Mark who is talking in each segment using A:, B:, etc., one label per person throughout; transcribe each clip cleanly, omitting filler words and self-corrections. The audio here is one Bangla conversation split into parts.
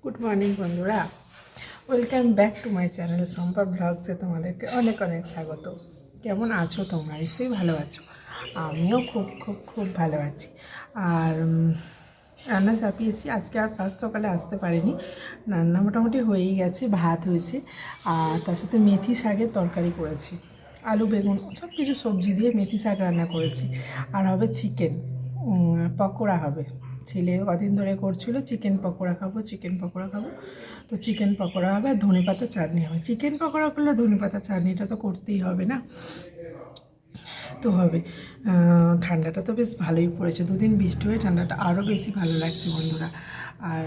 A: গুড মর্নিং বন্ধুরা, welcome back to my channel Shampa ব্লগসে তোমাদেরকে অনেক অনেক স্বাগত। কেমন আছো তোমরা? নিশ্চয়ই ভালো আছো। আমিও খুব খুব খুব ভালো আছি। আর রান্না চাপিয়েছি। আজকে আর ফার্স্ট সকালে আসতে পারিনি, রান্না মোটামুটি হয়েই গেছে। ভাত হয়েছে আর তার সাথে মেথি শাকের তরকারি করেছি, আলু বেগুন সব কিছু সবজি দিয়ে মেথি শাক রান্না করেছি। আর হবে চিকেন পকোড়া হবে। ছেলে কদিন ধরে করছিল চিকেন পকোড়া খাবো চিকেন পকোড়া খাবো, তো চিকেন পকোড়া হবে আর ধনেপাতা চাটনি হবে। চিকেন পকোড়া করলে ধনেপাতা চাটনিটা তো করতেই হবে না, তো হবে। ঠান্ডাটা তো বেশ ভালোই পড়েছে, দুদিন বৃষ্টি হয়ে ঠান্ডাটা আরও বেশি ভালো লাগছে বন্ধুরা। আর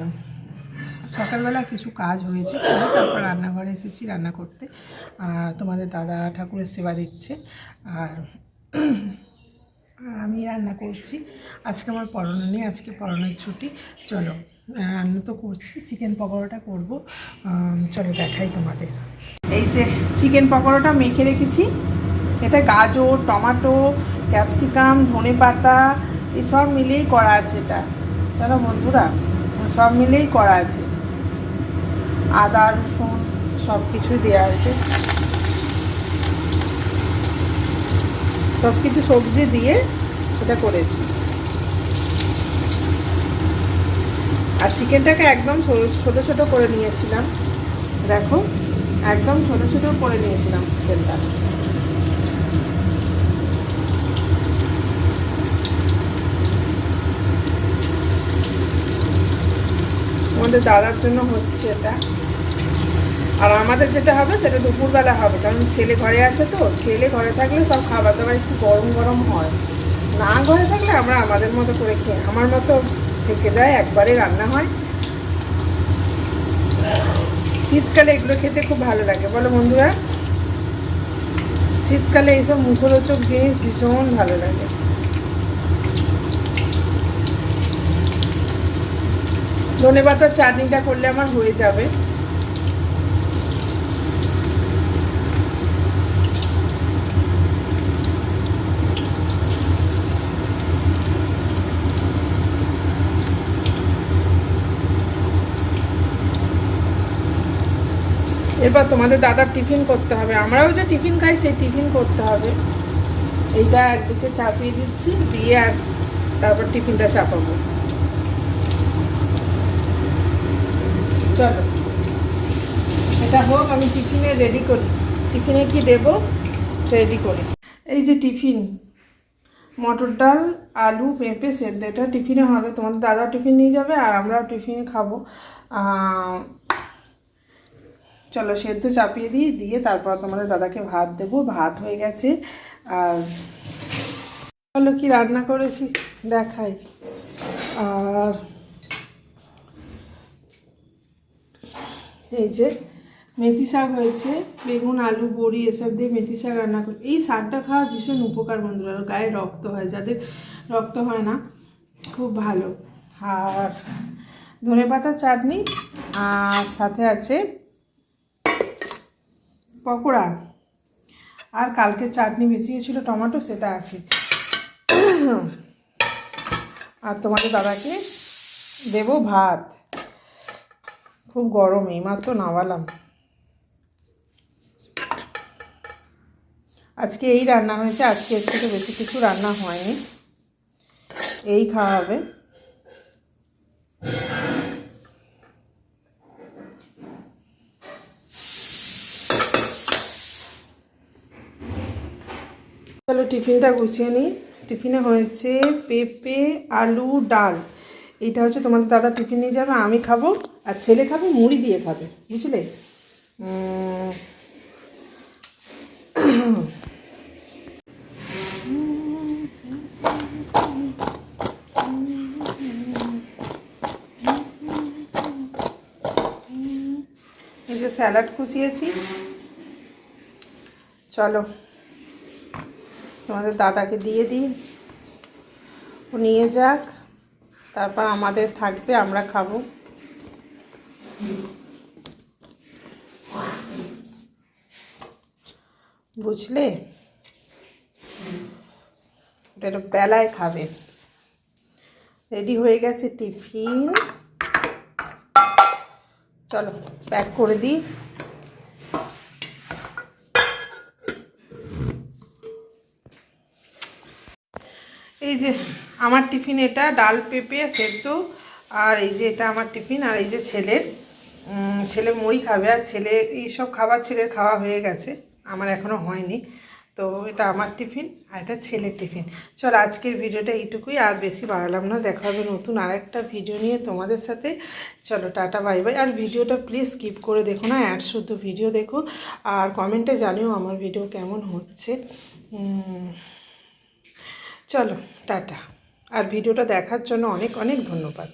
A: সকালবেলা কিছু কাজ হয়েছে, তারপর রান্নাঘরে এসেছি রান্না করতে। আর তোমাদের দাদা ঠাকুরের সেবা দিচ্ছে আর আমি রান্না করছি। আজকে আমার পড়ানো নেই, আজকে পড়ানোর ছুটি। চলো রান্না তো করছি, চিকেন পকোড়াটা করব। চলো দেখাই তোমাদের। এই যে চিকেন পকোড়াটা মেখে রেখেছি। এটা গাজর, টমেটো, ক্যাপসিকাম, ধনেপাতা এসব মিলেই করা আছে। এটা জানো বন্ধুরা, সব মিলেই করা আছে। আদা রসুন সব কিছুই দেওয়া আছে, সব কিছু সবজি দিয়ে এটা করেছি। আর চিকেনটাকে একদম ছোট ছোট করে নিয়েছিলাম, দেখো একদম ছোট ছোট করে নিয়েছিলাম চিকেনটা। আমাদের দাদার জন্য হচ্ছে এটা, আর আমাদের যেটা হবে সেটা দুপুরবেলা হবে, কারণ ছেলে ঘরে আছে। তো ছেলে ঘরে থাকলে সব খাবার দাবার একটু গরম গরম হয়, না ঘরে থাকলে আমরা আমাদের মতো করে খেয়ে আমার মতো থেকে যায়, একবারে রান্না হয়। শীতকালে এগুলো খেতে খুব ভালো লাগে, বলো বন্ধুরা? শীতকালে এইসব মুখরোচক জিনিস ভীষণ ভালো লাগে। ধনেপাতার চাটনিটা করলে আমার হয়ে যাবে। এরপর তোমাদের দাদার টিফিন করতে হবে, আমরাও যে টিফিন খাই সেই টিফিন করতে হবে। এইটা একদিকে চাপিয়ে দিচ্ছি, দিয়ে আর তারপর টিফিনটা চাপাবো। চলো এটা হোক, আমি টিফিনে রেডি করি। টিফিনে কি দেবো রেডি করি। এই যে টিফিন, মটর ডাল আলু পেঁপে সেদ্ধ, এটা টিফিনে হবে। তোমাদের দাদাও টিফিন নিয়ে যাবে আর আমরাও টিফিনে খাবো। চলো সেদ্ধ চাপিয়ে দিই, দিয়ে তারপর তোমাদের দাদাকে ভাত দেবো। ভাত হয়ে গেছে। আর চলো কি রান্না করেছি দেখাই। আর এই যে মেথি শাক হয়েছে, বেগুন আলু বড়ি এসব দিয়ে মেথি শাক রান্না করি। এই শাকটা খাওয়ার ভীষণ উপকার বন্ধুরা, গায়ে রক্ত হয়, যাদের রক্ত হয় না খুব ভালো। আর ধনেপাতার চাটনি, আর সাথে আছে পকোড়া, আর কালকে চাটনি বেশি হয়েছিল টমেটো, সেটা আছে। আর তোমাদের দাদাকে দেবো ভাত। খুব গরম, এইমাত্র নামালাম। আজকে এই রান্না হয়েছে, আজকে এর থেকে বেশি কিছু রান্না হয়নি, এই খাওয়া হবে। চলো টিফিনটা গুছিয়ে নিই। টিফিনে হয়েছে পেঁপে আলু ডাল। এইটা হচ্ছে তোমাদের দাদা টিফিন নিয়ে যাবে, আমি খাবো আর ছেলে খাবে মুড়ি দিয়ে খাবে, বুঝলে? এই যে স্যালাড কুচিয়েছি। চলো তোমাদের দাদাকে দিয়ে দিই, ও নিয়ে যাক, তারপর আমাদের থাকবে, আমরা খাবো। বুঝলে, এটা বেলায় খাবে। রেডি হয়ে গেছে টিফিন। চলো প্যাক করে দিই। এই যে আমার টিফিন, এটা ডাল পেঁপে সেদ্ধ, আর এই যে এটা আমার টিফিন, আর এই যে ছেলে মুড়ি খাবে, আর ছেলে এইসব খাবার ছেলের খাওয়া হয়ে গেছে, আমার এখনও হয়নি। তো এটা আমার টিফিন আর এটা ছেলের টিফিন। চলো আজকের ভিডিওটা এইটুকুই, আর বেশি বাড়ালাম না। দেখা হবে নতুন আরেকটা ভিডিও নিয়ে তোমাদের সাথে। চলো টাটা বাই বাই। আর ভিডিওটা প্লিজ স্কিপ করে দেখো না, অ্যাড শুদ্ধ ভিডিও দেখো, আর কমেন্টে জানিও আমার ভিডিও কেমন হচ্ছে। চলো টাটা, আর ভিডিওটা দেখার জন্য অনেক অনেক ধন্যবাদ।